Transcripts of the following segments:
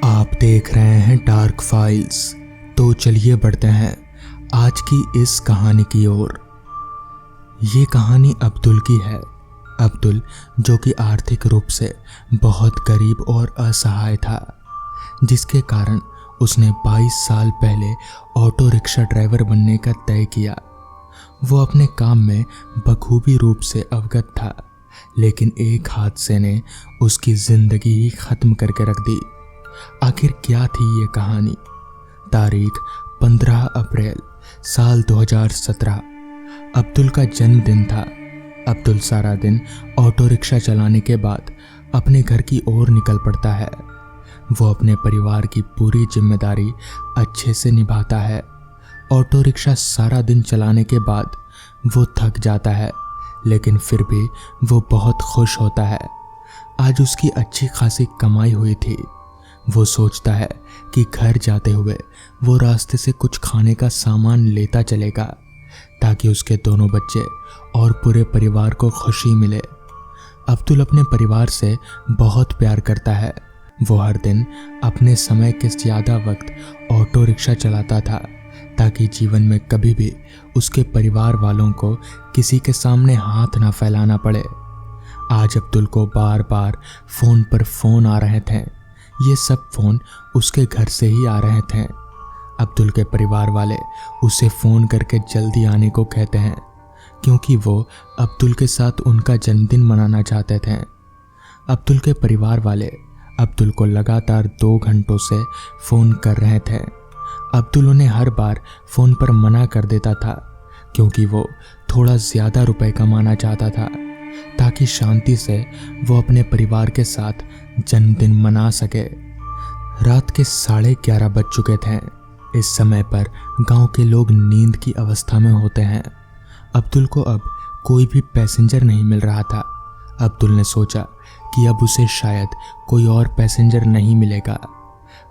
आप देख रहे हैं डार्क फाइल्स। तो चलिए बढ़ते हैं आज की इस कहानी की ओर। ये कहानी अब्दुल की है। अब्दुल जो कि आर्थिक रूप से बहुत गरीब और असहाय था, जिसके कारण उसने 22 साल पहले ऑटो रिक्शा ड्राइवर बनने का तय किया। वो अपने काम में बखूबी रूप से अवगत था, लेकिन एक हादसे ने उसकी जिंदगी ही खत्म करके रख दी। आखिर क्या थी ये कहानी? तारीख 15 अप्रैल साल 2017। अब्दुल का जन्मदिन था। अब्दुल सारा दिन ऑटो रिक्शा चलाने के बाद अपने घर की ओर निकल पड़ता है। वो अपने परिवार की पूरी जिम्मेदारी अच्छे से निभाता है। ऑटो रिक्शा सारा दिन चलाने के बाद वो थक जाता है, लेकिन फिर भी वो बहुत खुश होता है। आज उसकी अच्छी खासी कमाई हुई थी। वो सोचता है कि घर जाते हुए वो रास्ते से कुछ खाने का सामान लेता चलेगा, ताकि उसके दोनों बच्चे और पूरे परिवार को खुशी मिले। अब्दुल अपने परिवार से बहुत प्यार करता है। वो हर दिन अपने समय के ज़्यादा वक्त ऑटो रिक्शा चलाता था, ताकि जीवन में कभी भी उसके परिवार वालों को किसी के सामने हाथ ना फैलाना पड़े। आज अब्दुल को बार बार फ़ोन पर फ़ोन आ रहे थे। ये सब फ़ोन उसके घर से ही आ रहे थे। अब्दुल के परिवार वाले उसे फ़ोन करके जल्दी आने को कहते हैं, क्योंकि वो अब्दुल के साथ उनका जन्मदिन मनाना चाहते थे। अब्दुल के परिवार वाले अब्दुल को लगातार 2 घंटों से फ़ोन कर रहे थे। अब्दुल उन्हें हर बार फ़ोन पर मना कर देता था, क्योंकि वो थोड़ा ज़्यादा रुपए कमाना चाहता था, ताकि शांति से वो अपने परिवार के साथ जन्मदिन मना सके। रात के 11:30 बज चुके थे। इस समय पर गांव के लोग नींद की अवस्था में होते हैं। अब्दुल को अब कोई भी पैसेंजर नहीं मिल रहा था। अब्दुल ने सोचा कि अब उसे शायद कोई और पैसेंजर नहीं मिलेगा।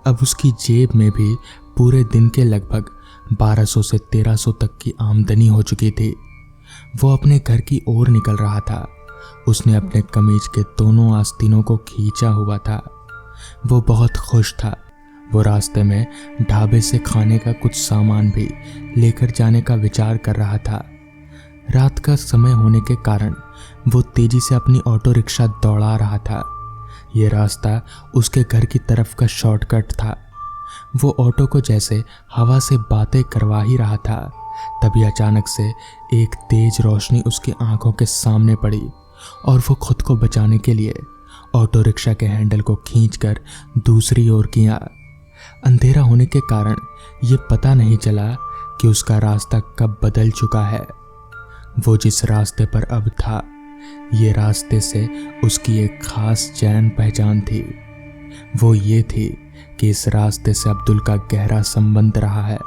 अब उसकी जेब में भी पूरे दिन के लगभग 1200 से 1300 तक की आमदनी हो चुकी थी। वो अपने घर की ओर निकल रहा था। उसने अपने कमीज के दोनों आस्तीनों को खींचा हुआ था। वो बहुत खुश था। वो रास्ते में ढाबे से खाने का कुछ सामान भी लेकर जाने का विचार कर रहा था। रात का समय होने के कारण वो तेजी से अपनी ऑटो रिक्शा दौड़ा रहा था। ये रास्ता उसके घर की तरफ का शॉर्टकट था। वो ऑटो को जैसे हवा से बातें करवा ही रहा था, तभी अचानक से एक तेज रोशनी उसकी आंखों के सामने पड़ी और वो खुद को बचाने के लिए ऑटो रिक्शा के हैंडल को खींचकर दूसरी ओर किया। अंधेरा होने के कारण ये पता नहीं चला कि उसका रास्ता कब बदल चुका है। वो जिस रास्ते पर अब था, ये रास्ते से उसकी एक खास जान पहचान थी। वो ये थी कि इस रास्ते से अब्दुल का गहरा संबंध रहा है।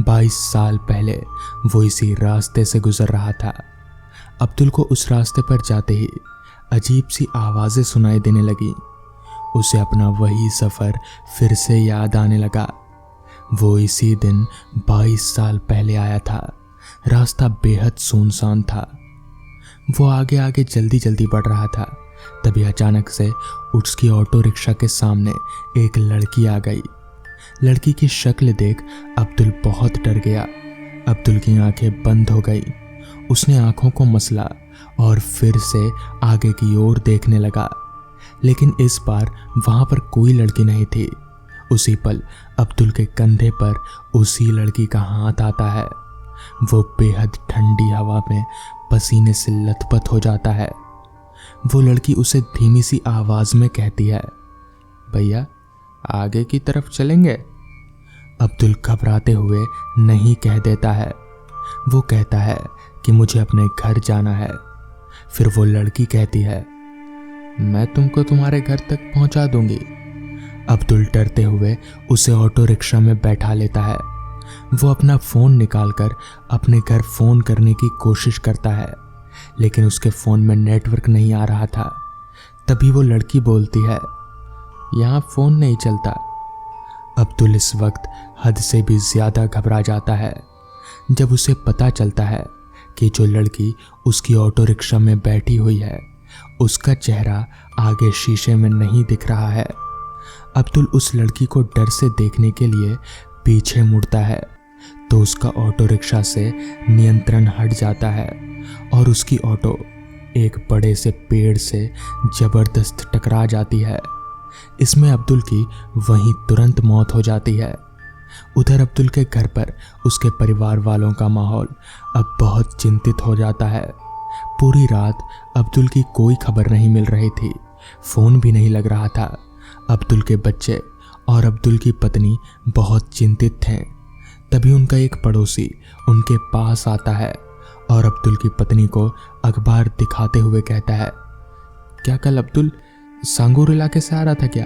22 साल पहले वो इसी रास्ते से गुजर रहा था। अब्दुल को उस रास्ते पर जाते ही अजीब सी आवाज़ें सुनाई देने लगी। उसे अपना वही सफ़र फिर से याद आने लगा। वो इसी दिन 22 साल पहले आया था। रास्ता बेहद सुनसान था। वो आगे आगे जल्दी जल्दी बढ़ रहा था, तभी अचानक से उसकी ऑटो रिक्शा के सामने एक लड़की आ गई। लड़की की शक्ल देख अब्दुल बहुत डर गया। अब्दुल की आंखें बंद हो गई। उसने आंखों को मसला और फिर से आगे की ओर देखने लगा, लेकिन इस बार वहां पर कोई लड़की नहीं थी। उसी पल अब्दुल के कंधे पर उसी लड़की का हाथ आता है। वो बेहद ठंडी हवा में पसीने से लथपथ हो जाता है। वो लड़की उसे धीमी सी आवाज में कहती है, भैया आगे की तरफ चलेंगे? अब्दुल घबराते हुए नहीं कह देता है। वो कहता है कि मुझे अपने घर जाना है। फिर वो लड़की कहती है, मैं तुमको तुम्हारे घर तक पहुंचा दूंगी। अब्दुल डरते हुए उसे ऑटो रिक्शा में बैठा लेता है। वो अपना फ़ोन निकालकर अपने घर फ़ोन करने की कोशिश करता है, लेकिन उसके फ़ोन में नेटवर्क नहीं आ रहा था। तभी वो लड़की बोलती है, यहाँ फ़ोन नहीं चलता। अब्दुल इस वक्त हद से भी ज़्यादा घबरा जाता है जब उसे पता चलता है कि जो लड़की उसकी ऑटो रिक्शा में बैठी हुई है, उसका चेहरा आगे शीशे में नहीं दिख रहा है। अब्दुल उस लड़की को डर से देखने के लिए पीछे मुड़ता है तो उसका ऑटो रिक्शा से नियंत्रण हट जाता है और उसकी ऑटो एक बड़े से पेड़ से जबरदस्त टकरा जाती है। इसमें अब्दुल की वहीं तुरंत मौत हो जाती है। उधर अब्दुल के घर पर उसके परिवार वालों का माहौल अब बहुत चिंतित हो जाता है। पूरी रात अब्दुल की कोई खबर नहीं मिल रही थी, फोन भी नहीं लग रहा था। अब्दुल के बच्चे और अब्दुल की पत्नी बहुत चिंतित थे। तभी उनका एक पड़ोसी उनके पास आता है और अब्दुल की पत्नी को अखबार दिखाते हुए कहता है, क्या कल अब्दुल सांगूर इलाके से आ रहा था क्या?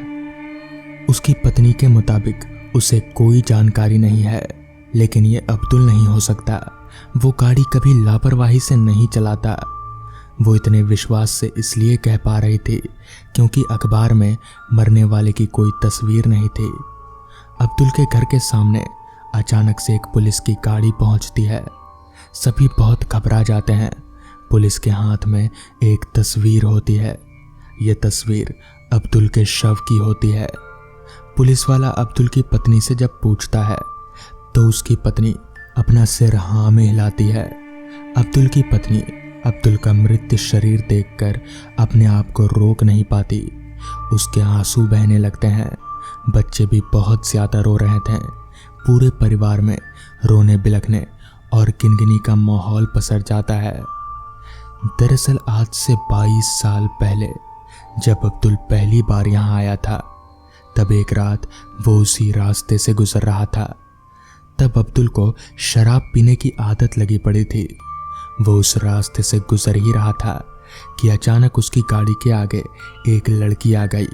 उसकी पत्नी के मुताबिक उसे कोई जानकारी नहीं है, लेकिन ये अब्दुल नहीं हो सकता। वो गाड़ी कभी लापरवाही से नहीं चलाता। वो इतने विश्वास से इसलिए कह पा रही थी क्योंकि अखबार में मरने वाले की कोई तस्वीर नहीं थी। अब्दुल के घर के सामने अचानक से एक पुलिस की गाड़ी पहुंचती है। सभी बहुत घबरा जाते हैं। पुलिस के हाथ में एक तस्वीर होती है। ये तस्वीर अब्दुल के शव की होती है। पुलिस वाला अब्दुल की पत्नी से जब पूछता है तो उसकी पत्नी अपना सिर हाँ में हिलाती है। अब्दुल की पत्नी अब्दुल का मृत शरीर देखकर अपने आप को रोक नहीं पाती। उसके आंसू बहने लगते हैं। बच्चे भी बहुत ज्यादा रो रहे थे। पूरे परिवार में रोने बिलखने और किनकिनी का माहौल पसर जाता है। दरअसल आज से 22 साल पहले जब अब्दुल पहली बार यहाँ आया था, तब एक रात वो उसी रास्ते से गुजर रहा था। तब अब्दुल को शराब पीने की आदत लगी पड़ी थी। वो उस रास्ते से गुजर ही रहा था कि अचानक उसकी गाड़ी के आगे एक लड़की आ गई।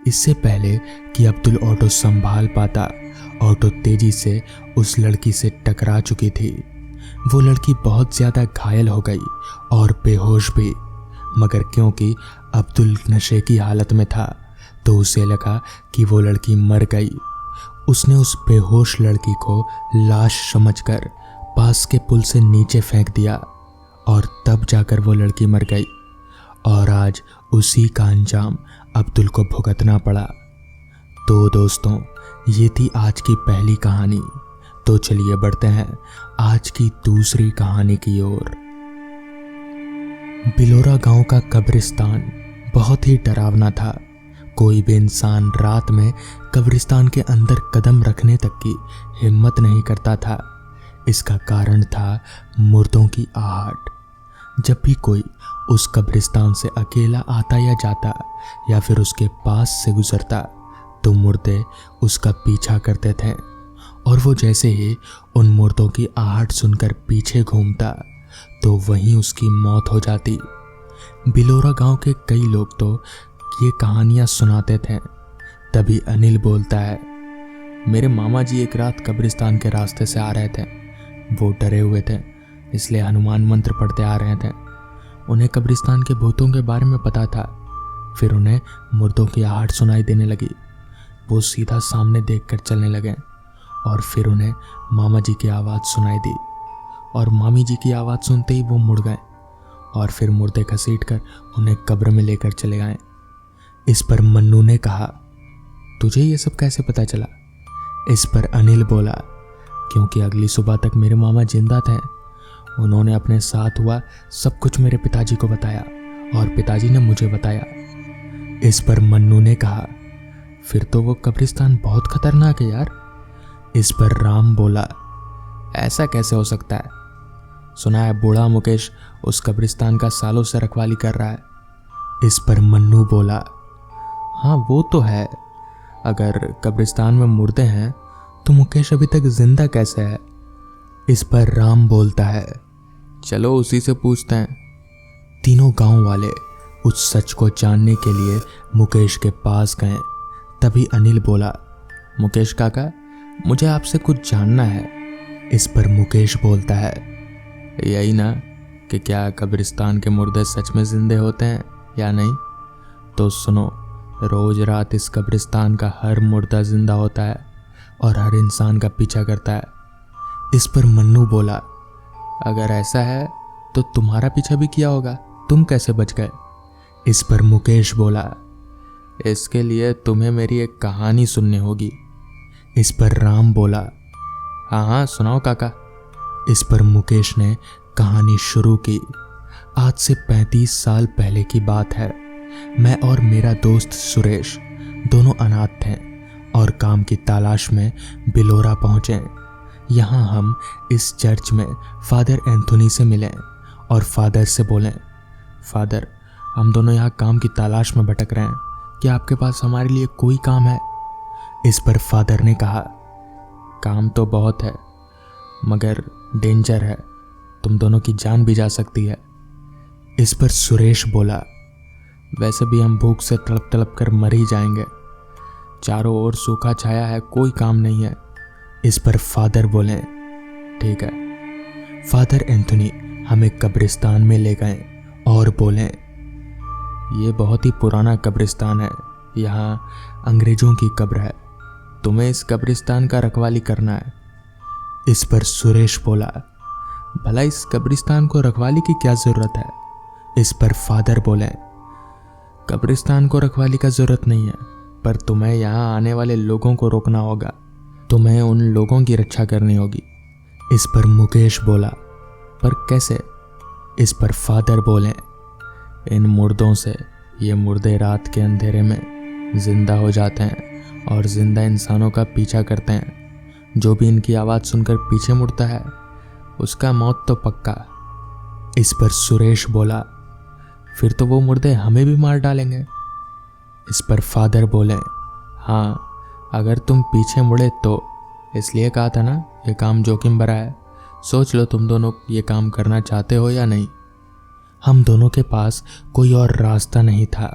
इससे पहले कि अब्दुल ऑटो संभाल पाता, ऑटो तेजी से उस लड़की से टकरा चुकी थी। वो लड़की बहुत ज्यादा घायल हो गई और बेहोश भी, मगर क्योंकि अब्दुल नशे की हालत में था तो उसे लगा कि वो लड़की मर गई। उसने उस बेहोश लड़की को लाश समझकर पास के पुल से नीचे फेंक दिया और तब जाकर वो लड़की मर गई और आज उसी का अंजाम अब्दुल को भुगतना पड़ा। तो दोस्तों, ये थी आज की पहली कहानी। तो चलिए बढ़ते हैं आज की दूसरी कहानी की ओर। बिलोरा गांव का कब्रिस्तान बहुत ही डरावना था। कोई भी इंसान रात में कब्रिस्तान के अंदर कदम रखने तक की हिम्मत नहीं करता था। इसका कारण था मुर्दों की आहट। जब भी कोई उस कब्रिस्तान से अकेला आता या जाता या फिर उसके पास से गुजरता तो मुर्दे उसका पीछा करते थे और वो जैसे ही उन मुर्दों की आहट सुनकर पीछे घूमता तो वहीं उसकी मौत हो जाती। बिलोरा गांव के कई लोग तो ये कहानियां सुनाते थे। तभी अनिल बोलता है, मेरे मामा जी एक रात कब्रिस्तान के रास्ते से आ रहे थे। वो डरे हुए थे, इसलिए हनुमान मंत्र पढ़ते आ रहे थे। उन्हें कब्रिस्तान के भूतों के बारे में पता था। फिर उन्हें मुर्दों की आहट सुनाई देने लगी। वो सीधा सामने देखकर चलने लगे और फिर उन्हें मामा जी की आवाज़ सुनाई दी और मामी जी की आवाज़ सुनते ही वो मुड़ गए और फिर मुर्दे घसीटकर उन्हें कब्र में लेकर चले गए। इस पर मन्नू ने कहा, तुझे ये सब कैसे पता चला? इस पर अनिल बोला, क्योंकि अगली सुबह तक मेरे मामा जिंदा थे। उन्होंने अपने साथ हुआ सब कुछ मेरे पिताजी को बताया और पिताजी ने मुझे बताया। इस पर मन्नू ने कहा, फिर तो वो कब्रिस्तान बहुत खतरनाक है यार। इस पर राम बोला, ऐसा कैसे हो सकता है? सुना है बूढ़ा मुकेश उस कब्रिस्तान का सालों से रखवाली कर रहा है। इस पर मन्नू बोला, हाँ वो तो है। अगर कब्रिस्तान में मुर्दे हैं तो मुकेश अभी तक जिंदा कैसे है? इस पर राम बोलता है, चलो उसी से पूछते हैं। तीनों गांव वाले उस सच को जानने के लिए मुकेश के पास गए। तभी अनिल बोला, मुकेश काका, मुझे आपसे कुछ जानना है। इस पर मुकेश बोलता है, यही ना कि क्या कब्रिस्तान के मुर्दे सच में जिंदे होते हैं या नहीं? तो सुनो, रोज रात इस कब्रिस्तान का हर मुर्दा जिंदा होता है और हर इंसान का पीछा करता है। इस पर मन्नू बोला, अगर ऐसा है तो तुम्हारा पीछा भी किया होगा, तुम कैसे बच गए? इस पर मुकेश बोला, इसके लिए तुम्हें मेरी एक कहानी सुननी होगी। इस पर राम बोला, हाँ हाँ सुनाओ काका। इस पर मुकेश ने कहानी शुरू की। आज से 35 साल पहले की बात है। मैं और मेरा दोस्त सुरेश दोनों अनाथ थे और काम की तलाश में बिलोरा पहुंचे। यहाँ हम इस चर्च में फादर एंथोनी से मिले और फादर से बोले, फादर हम दोनों यहाँ काम की तलाश में भटक रहे हैं, क्या आपके पास हमारे लिए कोई काम है? इस पर फादर ने कहा, काम तो बहुत है मगर डेंजर है, तुम दोनों की जान भी जा सकती है। इस पर सुरेश बोला, वैसे भी हम भूख से तड़प तड़प कर मर ही जाएंगे, चारों ओर सूखा छाया है, कोई काम नहीं है। इस पर फादर बोले, ठीक है। फादर एंथोनी हमें कब्रिस्तान में ले गए और बोले, ये बहुत ही पुराना कब्रिस्तान है, यहाँ अंग्रेजों की कब्र है, तुम्हें इस कब्रिस्तान का रखवाली करना है। इस पर सुरेश बोला, भला इस कब्रिस्तान को रखवाली की क्या जरूरत है? इस पर फादर बोले, कब्रिस्तान को रखवाली का जरूरत नहीं है, पर तुम्हें यहाँ आने वाले लोगों को रोकना होगा, तुम्हें उन लोगों की रक्षा करनी होगी। इस पर मुकेश बोला, पर कैसे? इस पर फादर बोले, इन मुर्दों से, ये मुर्दे रात के अंधेरे में जिंदा हो जाते हैं और जिंदा इंसानों का पीछा करते हैं। जो भी इनकी आवाज़ सुनकर पीछे मुड़ता है उसका मौत तो पक्का। इस पर सुरेश बोला, फिर तो वो मुर्दे हमें भी मार डालेंगे। इस पर फादर बोले, हाँ अगर तुम पीछे मुड़े तो, इसलिए कहा था ना ये काम जोखिम भरा है, सोच लो तुम दोनों ये काम करना चाहते हो या नहीं। हम दोनों के पास कोई और रास्ता नहीं था,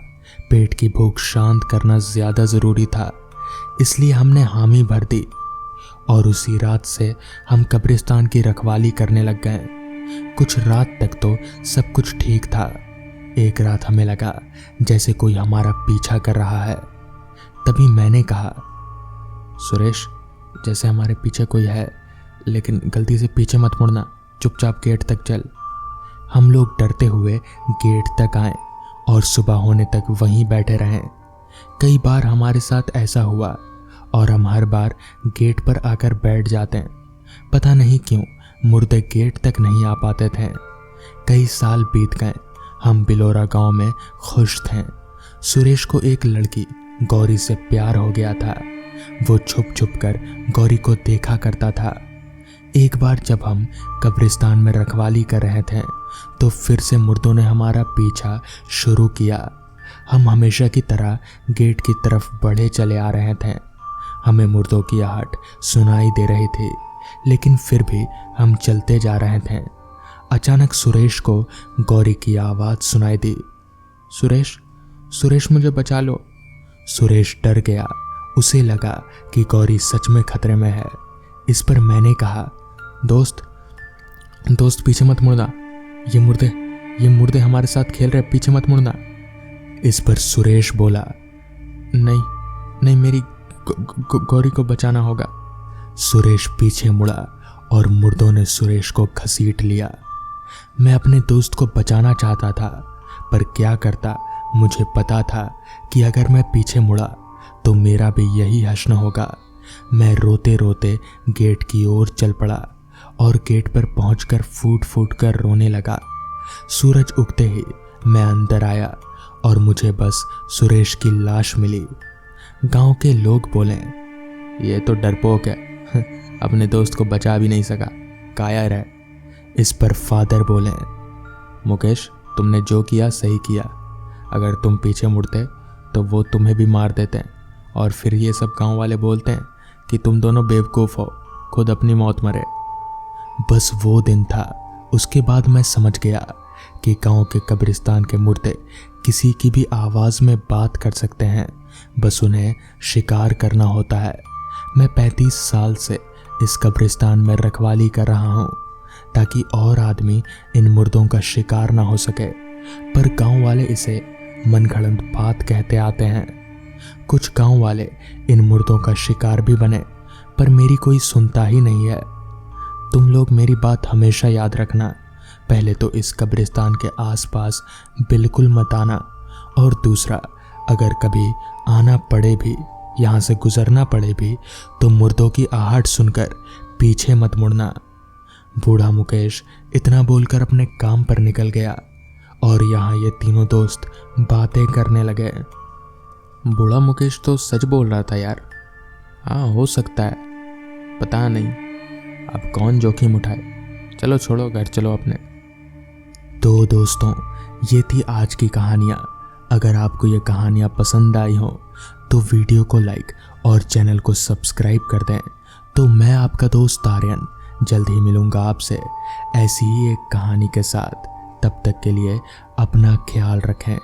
पेट की भूख शांत करना ज़्यादा ज़रूरी था, इसलिए हमने हामी भर दी और उसी रात से हम कब्रिस्तान की रखवाली करने लग गए। कुछ रात तक तो सब कुछ ठीक था। एक रात हमें लगा जैसे कोई हमारा पीछा कर रहा है। तभी मैंने कहा, सुरेश जैसे हमारे पीछे कोई है, लेकिन गलती से पीछे मत मुड़ना, चुपचाप गेट तक चल। हम लोग डरते हुए गेट तक आए और सुबह होने तक वहीं बैठे रहे। कई बार हमारे साथ ऐसा हुआ और हम हर बार गेट पर आकर बैठ जाते हैं। पता नहीं क्यों मुर्दे गेट तक नहीं आ पाते थे। कई साल बीत गए, हम बिलोरा गांव में खुश थे। सुरेश को एक लड़की गौरी से प्यार हो गया था। वो छुप छुप कर गौरी को देखा करता था। एक बार जब हम कब्रिस्तान में रखवाली कर रहे थे तो फिर से मुर्दों ने हमारा पीछा शुरू किया। हम हमेशा की तरह गेट की तरफ बढ़े चले आ रहे थे। हमें मुर्दों की आहट सुनाई दे रही थी, लेकिन फिर भी हम चलते जा रहे थे। अचानक सुरेश को गौरी की आवाज़ सुनाई दी, सुरेश सुरेश मुझे बचा लो। सुरेश डर गया, उसे लगा कि गौरी सच में खतरे में है। इस पर मैंने कहा, दोस्त पीछे मत मुड़ना, ये मुर्दे हमारे साथ खेल रहे, पीछे मत मुड़ना। इस पर सुरेश बोला, नहीं मेरी गौरी को बचाना होगा। सुरेश पीछे मुड़ा और मुर्दों ने सुरेश को घसीट लिया। मैं अपने दोस्त को बचाना चाहता था, पर क्या करता। मुझे पता था कि अगर मैं पीछे मुड़ा तो मेरा भी यही हश्र होगा। मैं रोते रोते गेट की ओर चल पड़ा और गेट पर पहुंचकर फूट फूट कर रोने लगा। सूरज उगते ही मैं अंदर आया और मुझे बस सुरेश की लाश मिली। गांव के लोग बोले, ये तो डरपोक है, अपने दोस्त को बचा भी नहीं सका, कायर है। इस पर फादर बोले, मुकेश तुमने जो किया सही किया, अगर तुम पीछे मुड़ते तो वो तुम्हें भी मार देते हैं और फिर ये सब गांव वाले बोलते हैं कि तुम दोनों बेवकूफ़ हो, खुद अपनी मौत मरे। बस वो दिन था। उसके बाद मैं समझ गया कि गांव के कब्रिस्तान के मुर्दे किसी की भी आवाज़ में बात कर सकते हैं, बस उन्हें शिकार करना होता है। मैं 35 साल से इस कब्रिस्तान में रखवाली कर रहा हूँ ताकि और आदमी इन मुर्दों का शिकार ना हो सके, पर गांव वाले इसे मनगढ़ंत बात कहते आते हैं। कुछ गांव वाले इन मुर्दों का शिकार भी बने, पर मेरी कोई सुनता ही नहीं है। तुम लोग मेरी बात हमेशा याद रखना, पहले तो इस कब्रिस्तान के आसपास बिल्कुल मत आना, और दूसरा, अगर कभी आना पड़े भी, यहाँ से गुजरना पड़े भी, तो मुर्दों की आहट सुनकर पीछे मत मुड़ना। बूढ़ा मुकेश इतना बोलकर अपने काम पर निकल गया और यहाँ ये तीनों दोस्त बातें करने लगे। बूढ़ा मुकेश तो सच बोल रहा था यार। हाँ, हो सकता है, पता नहीं, अब कौन जोखिम उठाए। चलो छोड़ो, घर चलो अपने। तो दोस्तों, ये थी आज की कहानियाँ। अगर आपको ये कहानियाँ पसंद आई हो तो वीडियो को लाइक और चैनल को सब्सक्राइब कर दें। तो मैं आपका दोस्त आर्यन जल्द ही मिलूंगा आपसे ऐसी ही एक कहानी के साथ। तब तक के लिए अपना ख्याल रखें।